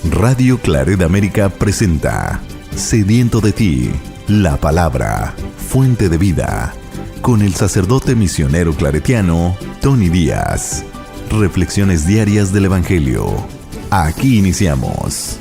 Radio Claret América presenta Sediento de ti, la palabra, fuente de vida, con el sacerdote misionero claretiano Tony Díaz. Reflexiones diarias del Evangelio. Aquí iniciamos.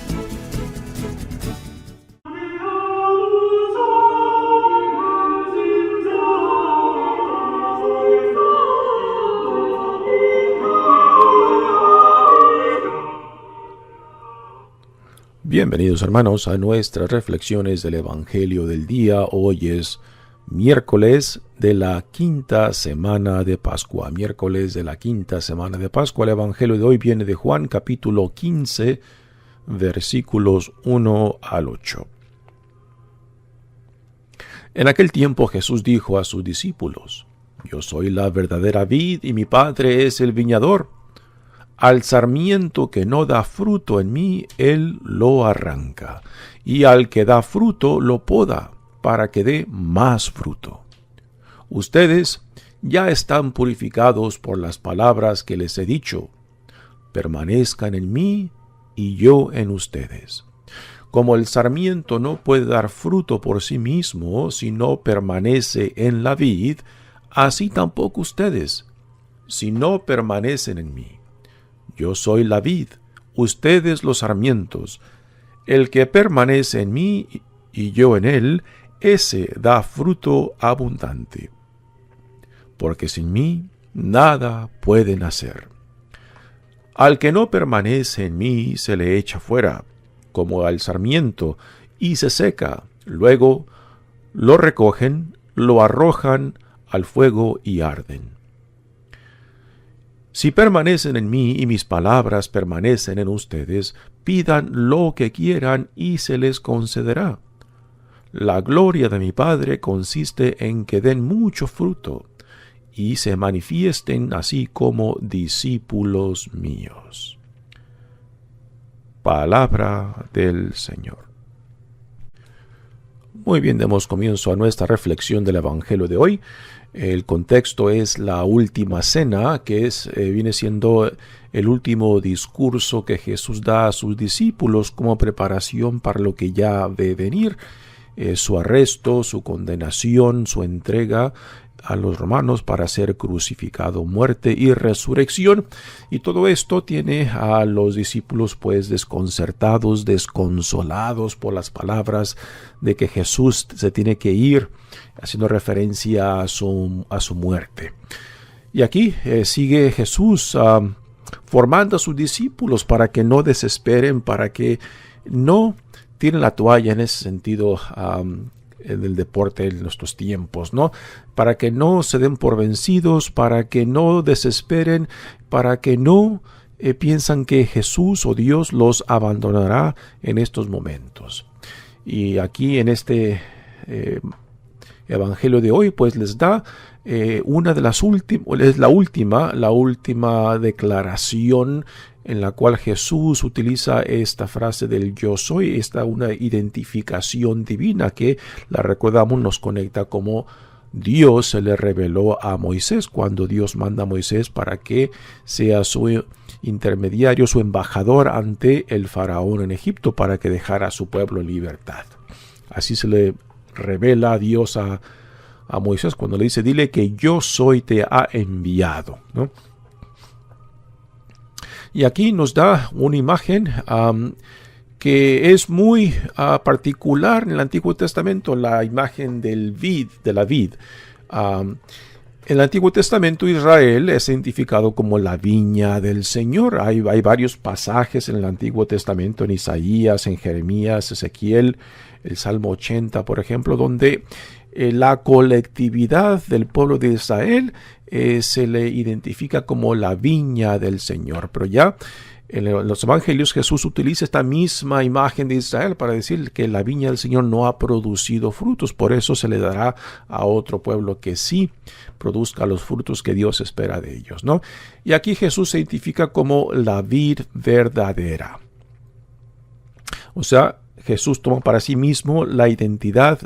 Bienvenidos hermanos a nuestras reflexiones del Evangelio del día. Hoy es miércoles de la quinta semana de Pascua. Miércoles de la quinta semana de Pascua. El Evangelio de hoy viene de Juan capítulo 15, versículos 1 al 8. En aquel tiempo Jesús dijo a sus discípulos: Yo soy la verdadera vid y mi Padre es el viñador. Al sarmiento que no da fruto en mí, él lo arranca, y al que da fruto lo poda, para que dé más fruto. Ustedes ya están purificados por las palabras que les he dicho. Permanezcan en mí y yo en ustedes. Como el sarmiento no puede dar fruto por sí mismo si no permanece en la vid, así tampoco ustedes, si no permanecen en mí. Yo soy la vid, ustedes los sarmientos. El que permanece en mí y yo en él, ese da fruto abundante. Porque sin mí nada pueden hacer. Al que no permanece en mí se le echa fuera, como al sarmiento, y se seca. Luego lo recogen, lo arrojan al fuego y arden. Si permanecen en mí y mis palabras permanecen en ustedes, pidan lo que quieran y se les concederá. La gloria de mi Padre consiste en que den mucho fruto y se manifiesten así como discípulos míos. Palabra del Señor. Muy bien, demos comienzo a nuestra reflexión del Evangelio de hoy. El contexto es la última cena, que viene siendo el último discurso que Jesús da a sus discípulos como preparación para lo que ya ha de venir, su arresto, su condenación, su entrega a los romanos para ser crucificado, muerte y resurrección. Y todo esto tiene a los discípulos pues desconcertados, desconsolados por las palabras de que Jesús se tiene que ir, haciendo referencia a su muerte. Y aquí sigue Jesús formando a sus discípulos para que no desesperen, para que no tiren la toalla en ese sentido del deporte en nuestros tiempos, ¿no? Para que no se den por vencidos, para que no desesperen, para que no piensan que Jesús o Dios los abandonará en estos momentos. Y aquí en este Evangelio de hoy, pues les da una de las últimas, es la última declaración en la cual Jesús utiliza esta frase del yo soy, una identificación divina que, la recordamos, nos conecta como Dios se le reveló a Moisés cuando Dios manda a Moisés para que sea su intermediario, su embajador ante el faraón en Egipto para que dejara a su pueblo en libertad. Así se le revela a Dios a Moisés cuando le dice: dile que yo soy, te ha enviado, ¿no? Y aquí nos da una imagen que es muy particular en el Antiguo Testamento, la imagen de la vid. En el Antiguo Testamento Israel es identificado como la viña del Señor. Hay varios pasajes en el Antiguo Testamento, en Isaías, en Jeremías, Ezequiel, el Salmo 80, por ejemplo, donde la colectividad del pueblo de Israel se le identifica como la viña del Señor. Pero ya en los evangelios Jesús utiliza esta misma imagen de Israel para decir que la viña del Señor no ha producido frutos. Por eso se le dará a otro pueblo que sí produzca los frutos que Dios espera de ellos, ¿no? Y aquí Jesús se identifica como la vid verdadera. O sea, Jesús toma para sí mismo la identidad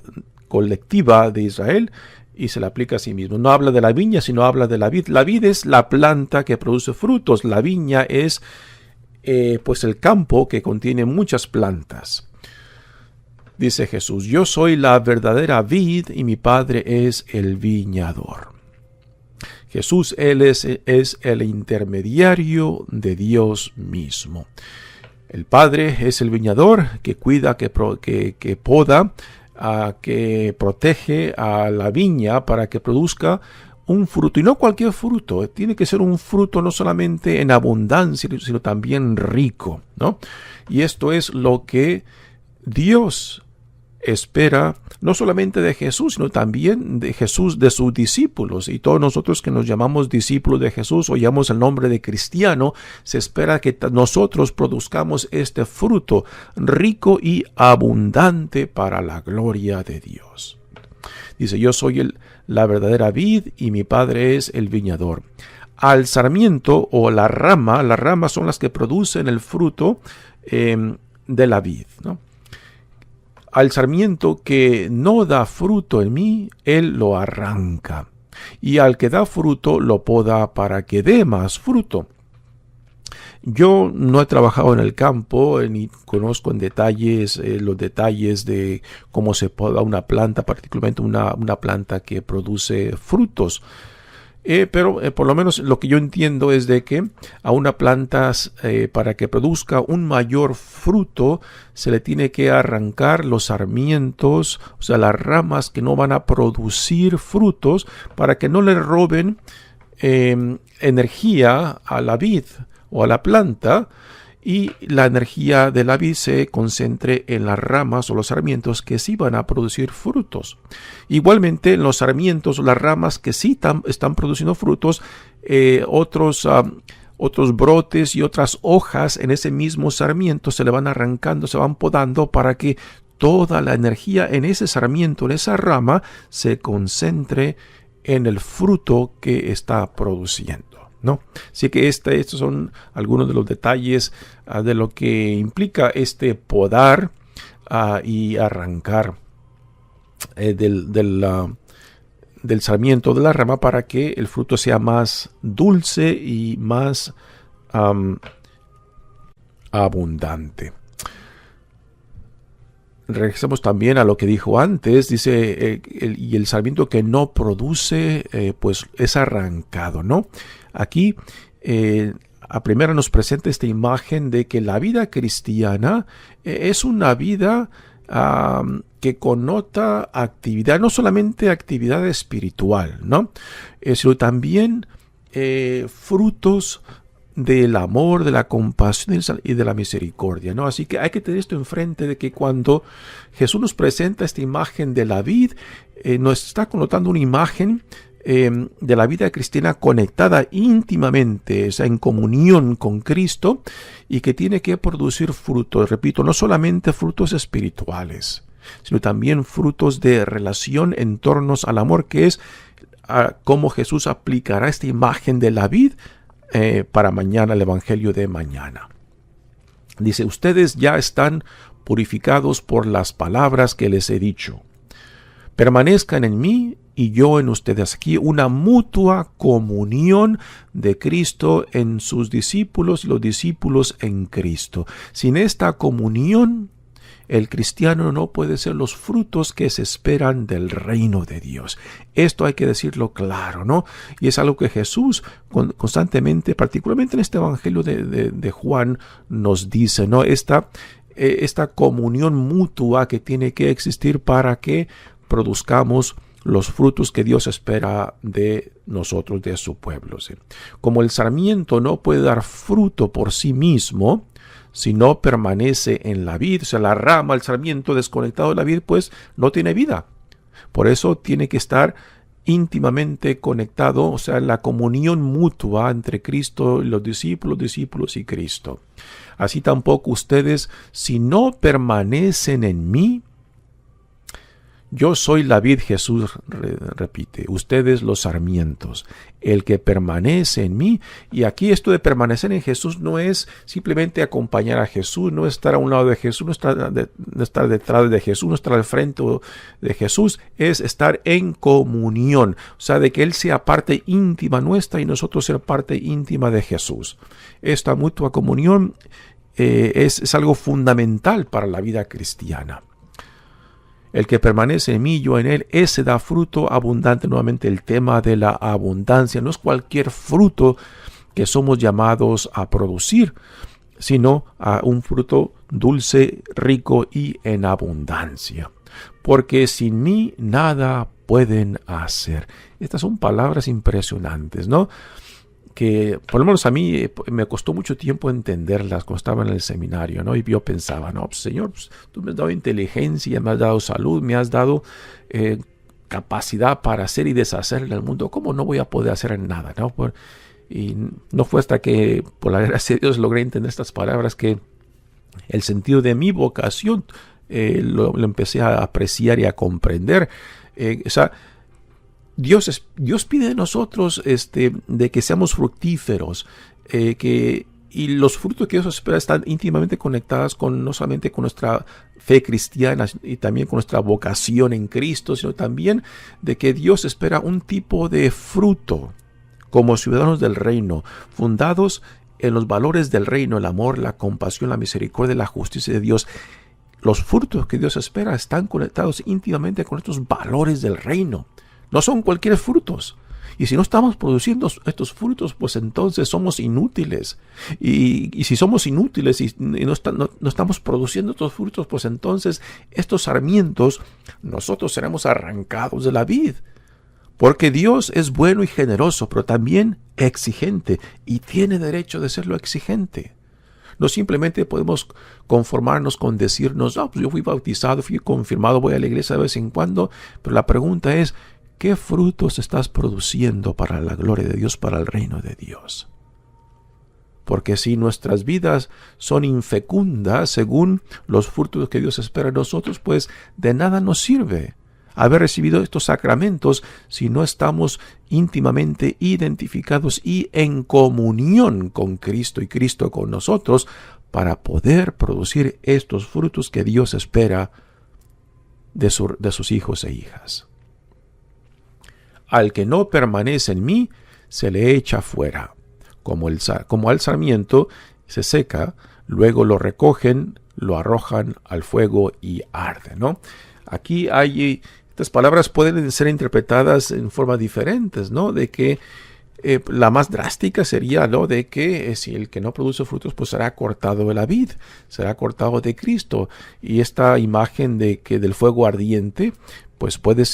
colectiva de Israel y se la aplica a sí mismo. No habla de la viña, sino habla de la vid. La vid es la planta que produce frutos. La viña es pues el campo que contiene muchas plantas. Dice Jesús: yo soy la verdadera vid y mi Padre es el viñador. Jesús, Él es el intermediario de Dios mismo. El Padre es el viñador que cuida, que poda, que protege a la viña para que produzca un fruto, y no cualquier fruto. Tiene que ser un fruto no solamente en abundancia, sino también rico, ¿no? Y esto es lo que Dios espera, no solamente de Jesús, sino también de Jesús, de sus discípulos. Y todos nosotros que nos llamamos discípulos de Jesús, o llamamos el nombre de cristiano, se espera que nosotros produzcamos este fruto rico y abundante para la gloria de Dios. Dice: yo soy la verdadera vid y mi Padre es el viñador. Al sarmiento o las ramas son las que producen el fruto de la vid, ¿no? Al sarmiento que no da fruto en mí, Él lo arranca. Y al que da fruto, lo poda para que dé más fruto. Yo no he trabajado en el campo, ni conozco en detalles los detalles de cómo se poda una planta, particularmente una planta que produce frutos. Pero por lo menos lo que yo entiendo es de que a una planta, para que produzca un mayor fruto, se le tiene que arrancar los sarmientos, o sea, las ramas que no van a producir frutos, para que no le roben energía a la vid o a la planta, y la energía de la vid se concentre en las ramas o los sarmientos que sí van a producir frutos. Igualmente, en los sarmientos o las ramas que sí están produciendo frutos, otros brotes y otras hojas en ese mismo sarmiento se le van arrancando, se van podando para que toda la energía en ese sarmiento, en esa rama, se concentre en el fruto que está produciendo, ¿no? Así que estos son algunos de los detalles de lo que implica este podar y arrancar del sarmiento de la rama, para que el fruto sea más dulce y más abundante. Regresamos también a lo que dijo antes. Dice, y el sarmiento que no produce, pues es arrancado, ¿no? Aquí, a primera nos presenta esta imagen de que la vida cristiana es una vida que connota actividad, no solamente actividad espiritual, ¿no? Sino también frutos del amor, de la compasión y de la misericordia, ¿no? Así que hay que tener esto enfrente, de que cuando Jesús nos presenta esta imagen de la vid, nos está connotando una imagen de la vida cristiana conectada íntimamente, o sea, en comunión con Cristo, y que tiene que producir frutos, repito, no solamente frutos espirituales, sino también frutos de relación en torno al amor, que es cómo Jesús aplicará esta imagen de la vid para mañana, el evangelio de mañana. Dice: ustedes ya están purificados por las palabras que les he dicho. Permanezcan en mí y yo en ustedes. Aquí una mutua comunión de Cristo en sus discípulos y los discípulos en Cristo. Sin esta comunión, el cristiano no puede ser los frutos que se esperan del reino de Dios. Esto hay que decirlo claro, ¿no? Y es algo que Jesús constantemente, particularmente en este evangelio de Juan, nos dice, ¿no? Esta comunión mutua que tiene que existir para que produzcamos los frutos que Dios espera de nosotros, de su pueblo, ¿sí? Como el sarmiento no puede dar fruto por sí mismo, si no permanece en la vid, o sea, la rama, el sarmiento desconectado de la vid, pues no tiene vida. Por eso tiene que estar íntimamente conectado, o sea, la comunión mutua entre Cristo y los discípulos y Cristo. Así tampoco ustedes, si no permanecen en mí, Yo soy la vid, Jesús repite, ustedes los sarmientos, el que permanece en mí. Y aquí esto de permanecer en Jesús no es simplemente acompañar a Jesús, no estar a un lado de Jesús, no estar detrás de Jesús, no estar al frente de Jesús, es estar en comunión. O sea, de que Él sea parte íntima nuestra y nosotros ser parte íntima de Jesús. Esta mutua comunión es algo fundamental para la vida cristiana. El que permanece en mí, yo en él, ese da fruto abundante. Nuevamente el tema de la abundancia. No es cualquier fruto que somos llamados a producir, sino a un fruto dulce, rico y en abundancia. Porque sin mí nada pueden hacer. Estas son palabras impresionantes, ¿no? Que por lo menos a mí me costó mucho tiempo entenderlas cuando estaba en el seminario, ¿no? Y yo pensaba, no, pues, Señor, pues, tú me has dado inteligencia, me has dado salud, me has dado capacidad para hacer y deshacer en el mundo. ¿Cómo no voy a poder hacer nada, no? Y no fue hasta que, por la gracia de Dios, logré entender estas palabras que el sentido de mi vocación lo empecé a apreciar y a comprender. O sea, Dios pide de nosotros de que seamos fructíferos, y los frutos que Dios espera están íntimamente conectados no solamente con nuestra fe cristiana y también con nuestra vocación en Cristo, sino también de que Dios espera un tipo de fruto como ciudadanos del reino, fundados en los valores del reino, el amor, la compasión, la misericordia, la justicia de Dios. Los frutos que Dios espera están conectados íntimamente con estos valores del reino. No son cualquier frutos. Y si no estamos produciendo estos frutos, pues entonces somos inútiles. Y si somos inútiles y no estamos produciendo estos frutos, pues entonces estos sarmientos, nosotros seremos arrancados de la vid. Porque Dios es bueno y generoso, pero también exigente. Y tiene derecho de serlo exigente. No simplemente podemos conformarnos con decirnos, pues yo fui bautizado, fui confirmado, voy a la iglesia de vez en cuando. Pero la pregunta es, ¿qué frutos estás produciendo para la gloria de Dios, para el reino de Dios? Porque si nuestras vidas son infecundas según los frutos que Dios espera de nosotros, pues de nada nos sirve haber recibido estos sacramentos si no estamos íntimamente identificados y en comunión con Cristo y Cristo con nosotros para poder producir estos frutos que Dios espera de sus hijos e hijas. Al que no permanece en mí, se le echa fuera. Como al sarmiento se seca, luego lo recogen, lo arrojan al fuego y arde, ¿no? Aquí estas palabras pueden ser interpretadas en formas diferentes, ¿no? De que la más drástica sería, ¿no? De que si el que no produce frutos, pues será cortado de la vid, será cortado de Cristo. Y esta imagen del fuego ardiente, pues puede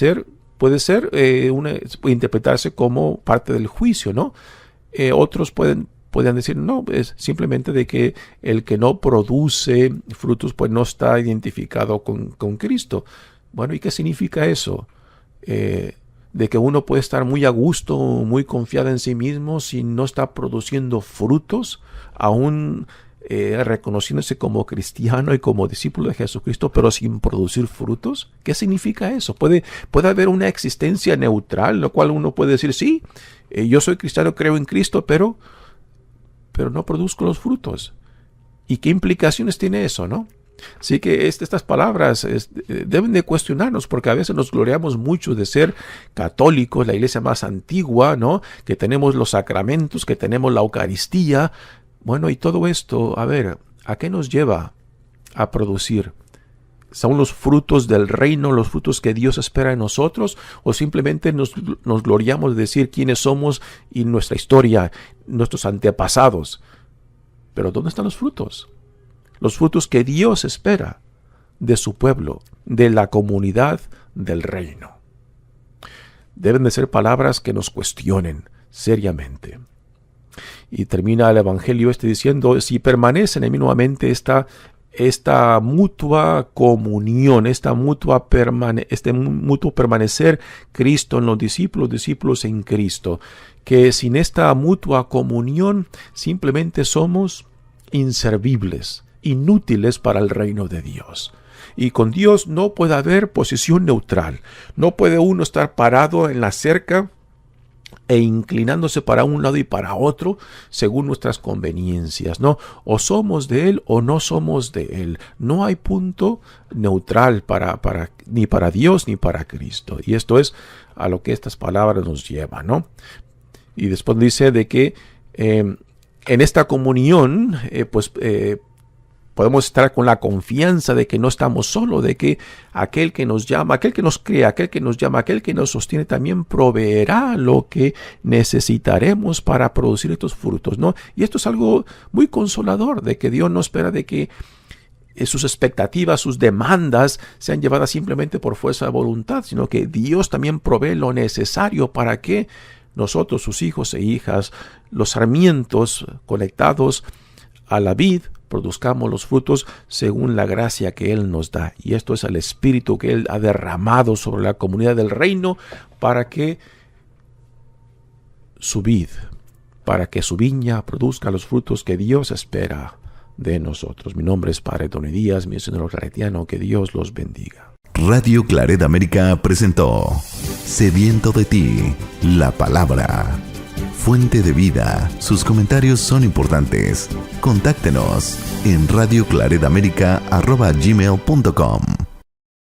interpretarse como parte del juicio, ¿no? Otros podrían decir, no, es simplemente de que el que no produce frutos, pues no está identificado con Cristo. Bueno, ¿y qué significa eso? De que uno puede estar muy a gusto, muy confiado en sí mismo, si no está produciendo frutos, aún reconociéndose como cristiano y como discípulo de Jesucristo, pero sin producir frutos. ¿Qué significa eso? Puede haber una existencia neutral, lo cual uno puede decir, sí, yo soy cristiano, creo en Cristo, pero no produzco los frutos. ¿Y qué implicaciones tiene eso, no? Así que estas palabras deben de cuestionarnos, porque a veces nos gloriamos mucho de ser católicos, la iglesia más antigua, ¿no? Que tenemos los sacramentos, que tenemos la Eucaristía. Bueno, y todo esto, a ver, ¿a qué nos lleva a producir? ¿Son los frutos del reino, los frutos que Dios espera en nosotros? ¿O simplemente nos gloriamos de decir quiénes somos y nuestra historia, nuestros antepasados? Pero ¿dónde están los frutos? Los frutos que Dios espera de su pueblo, de la comunidad del reino. Deben de ser palabras que nos cuestionen seriamente. Y termina el Evangelio diciendo, si permanecen en mí nuevamente esta mutua comunión, este mutuo permanecer Cristo en los discípulos en Cristo, que sin esta mutua comunión simplemente somos inservibles, inútiles para el reino de Dios. Y con Dios no puede haber posición neutral. No puede uno estar parado en la cerca e inclinándose para un lado y para otro según nuestras conveniencias, ¿no? O somos de Él o no somos de Él. No hay punto neutral ni para Dios ni para Cristo. Y esto es a lo que estas palabras nos llevan, ¿no? Y después dice de que en esta comunión, podemos estar con la confianza de que no estamos solos, de que aquel que nos llama, aquel que nos crea, aquel que nos llama, aquel que nos sostiene también proveerá lo que necesitaremos para producir estos frutos, ¿no? Y esto es algo muy consolador, de que Dios no espera de que sus expectativas, sus demandas sean llevadas simplemente por fuerza de voluntad, sino que Dios también provee lo necesario para que nosotros, sus hijos e hijas, los sarmientos conectados a la vid, produzcamos los frutos según la gracia que Él nos da. Y esto es el Espíritu que Él ha derramado sobre la comunidad del reino para que su vid, para que su viña produzca los frutos que Dios espera de nosotros. Mi nombre es Padre Tony Díaz, misionero claretiano. Que Dios los bendiga. Radio Claret América presentó Sediento de ti, la palabra. Fuente de vida. Sus comentarios son importantes. Contáctenos en radioclaretamerica@gmail.com.